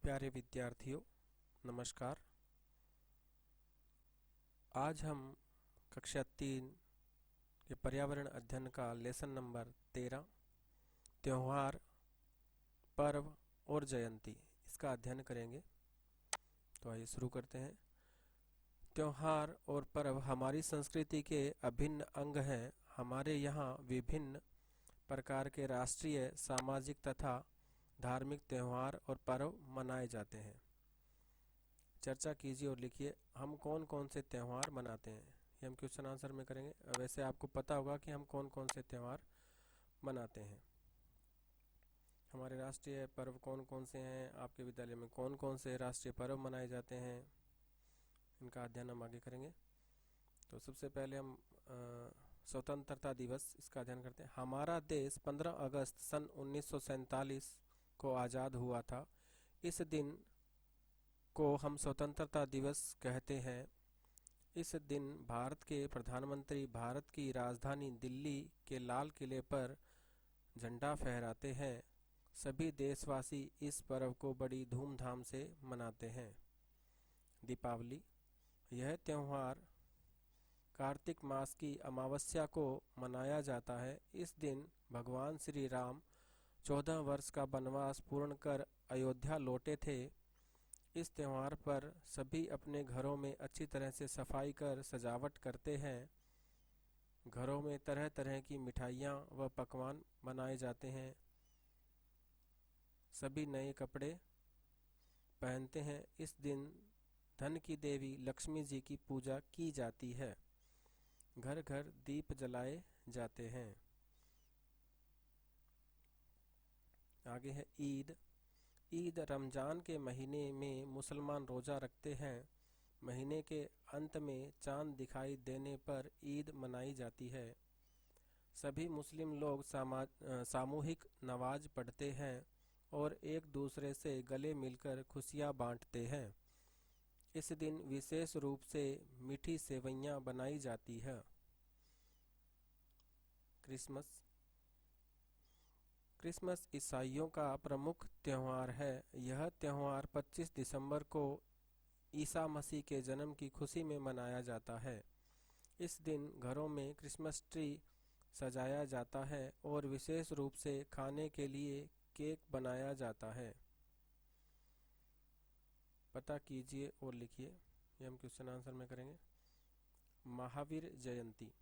प्यारे विद्यार्थियों, नमस्कार। आज हम कक्षा 3 के पर्यावरण अध्ययन का लेसन नंबर 13 त्योहार, पर्व और जयंती इसका अध्ययन करेंगे। तो आइए शुरू करते हैं। त्योहार और पर्व हमारी संस्कृति के अभिन्न अंग हैं। हमारे यहाँ विभिन्न प्रकार के राष्ट्रीय, सामाजिक तथा धार्मिक त्योहार और पर्व मनाए जाते हैं। चर्चा कीजिए और लिखिए, हम कौन कौन से त्यौहार मनाते हैं। ये हम क्वेश्चन आंसर में करेंगे। वैसे आपको पता होगा कि हम कौन कौन से त्यौहार मनाते हैं। हमारे राष्ट्रीय पर्व कौन कौन से हैं, आपके विद्यालय में कौन कौन से राष्ट्रीय पर्व मनाए जाते हैं, इनका अध्ययन हम आगे करेंगे। तो सबसे पहले हम स्वतंत्रता दिवस इसका अध्ययन करते हैं। हमारा देश 15 अगस्त सन 1947 को आज़ाद हुआ था। इस दिन को हम स्वतंत्रता दिवस कहते हैं। इस दिन भारत के प्रधानमंत्री भारत की राजधानी दिल्ली के लाल किले पर झंडा फहराते हैं। सभी देशवासी इस पर्व को बड़ी धूमधाम से मनाते हैं। दीपावली, यह त्यौहार कार्तिक मास की अमावस्या को मनाया जाता है। इस दिन भगवान श्री राम 14 वर्ष का वनवास पूर्ण कर अयोध्या लौटे थे। इस त्यौहार पर सभी अपने घरों में अच्छी तरह से सफाई कर सजावट करते हैं। घरों में तरह तरह की मिठाइयाँ व पकवान बनाए जाते हैं। सभी नए कपड़े पहनते हैं। इस दिन धन की देवी लक्ष्मी जी की पूजा की जाती है। घर घर दीप जलाए जाते हैं। आगे है ईद। ईद रमजान के महीने में मुसलमान रोज़ा रखते हैं। महीने के अंत में चांद दिखाई देने पर ईद मनाई जाती है। सभी मुस्लिम लोग सामूहिक नमाज पढ़ते हैं और एक दूसरे से गले मिलकर खुशियाँ बांटते हैं। इस दिन विशेष रूप से मीठी सेवइयाँ बनाई जाती है। क्रिसमस। क्रिसमस ईसाइयों का प्रमुख त्यौहार है। यह त्यौहार 25 दिसंबर को ईसा मसीह के जन्म की खुशी में मनाया जाता है। इस दिन घरों में क्रिसमस ट्री सजाया जाता है और विशेष रूप से खाने के लिए केक बनाया जाता है। पता कीजिए और लिखिए। ये हम क्वेश्चन आंसर में करेंगे। महावीर जयंती।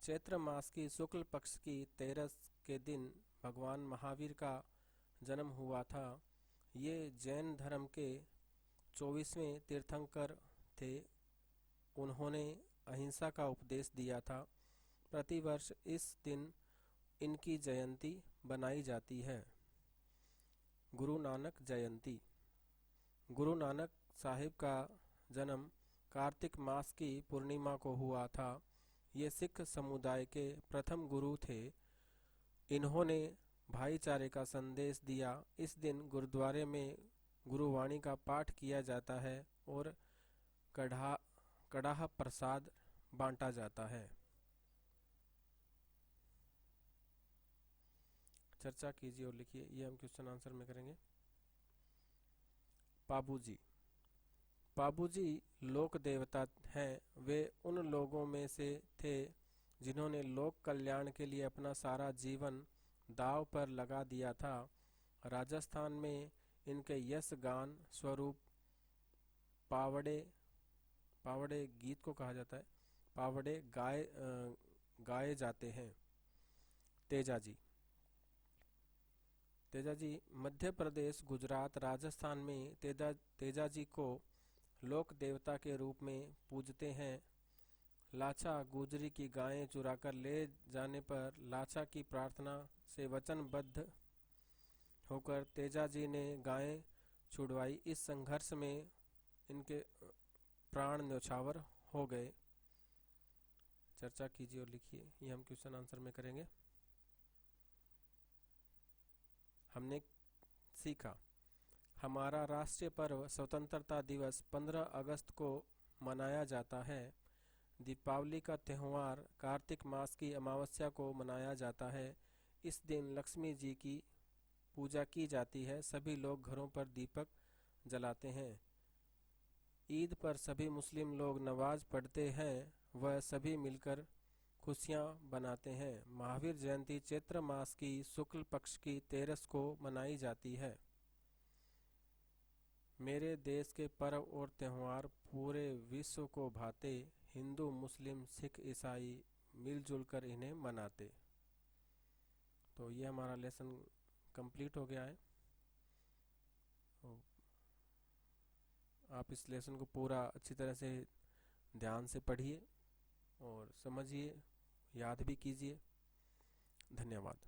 चैत्र मास की शुक्ल पक्ष की 13 के दिन भगवान महावीर का जन्म हुआ था। ये जैन धर्म के 24वें तीर्थंकर थे। उन्होंने अहिंसा का उपदेश दिया था। प्रतिवर्ष इस दिन इनकी जयंती बनाई जाती है। गुरु नानक जयंती। गुरु नानक साहिब का जन्म कार्तिक मास की पूर्णिमा को हुआ था। ये सिख समुदाय के प्रथम गुरु थे। इन्होंने भाईचारे का संदेश दिया। इस दिन गुरुद्वारे में गुरुवाणी का पाठ किया जाता है और कड़ाह प्रसाद बांटा जाता है। चर्चा कीजिए और लिखिए। ये हम क्वेश्चन आंसर में करेंगे। पाबूजी। पाबूजी लोक देवता हैं। वे उन लोगों में से थे जिन्होंने लोक कल्याण के लिए अपना सारा जीवन दांव पर लगा दिया था। राजस्थान में इनके यश गान स्वरूप पावड़े पावड़े गीत को कहा जाता है। पावड़े गाए जाते हैं। तेजाजी। तेजाजी मध्य प्रदेश, गुजरात, राजस्थान में तेजाजी को लोक देवता के रूप में पूजते हैं। लाछा गुजरी की गायें चुराकर ले जाने पर लाछा की प्रार्थना से वचनबद्ध होकर तेजाजी ने गायें छुड़वाई। इस संघर्ष में इनके प्राण न्यौछावर हो गए। चर्चा कीजिए और लिखिए। ये हम क्वेश्चन आंसर में करेंगे। हमने सीखा, हमारा राष्ट्रीय पर्व स्वतंत्रता दिवस 15 अगस्त को मनाया जाता है। दीपावली का त्यौहार कार्तिक मास की अमावस्या को मनाया जाता है। इस दिन लक्ष्मी जी की पूजा की जाती है। सभी लोग घरों पर दीपक जलाते हैं। ईद पर सभी मुस्लिम लोग नमाज पढ़ते हैं। वह सभी मिलकर खुशियाँ बनाते हैं। महावीर जयंती चैत्र मास की शुक्ल पक्ष की 13 को मनाई जाती है। मेरे देश के पर्व और त्यौहार पूरे विश्व को भाते। हिंदू मुस्लिम सिख ईसाई मिलजुल कर इन्हें मनाते। तो ये हमारा लेसन कंप्लीट हो गया है। तो आप इस लेसन को पूरा अच्छी तरह से ध्यान से पढ़िए और समझिए, याद भी कीजिए। धन्यवाद।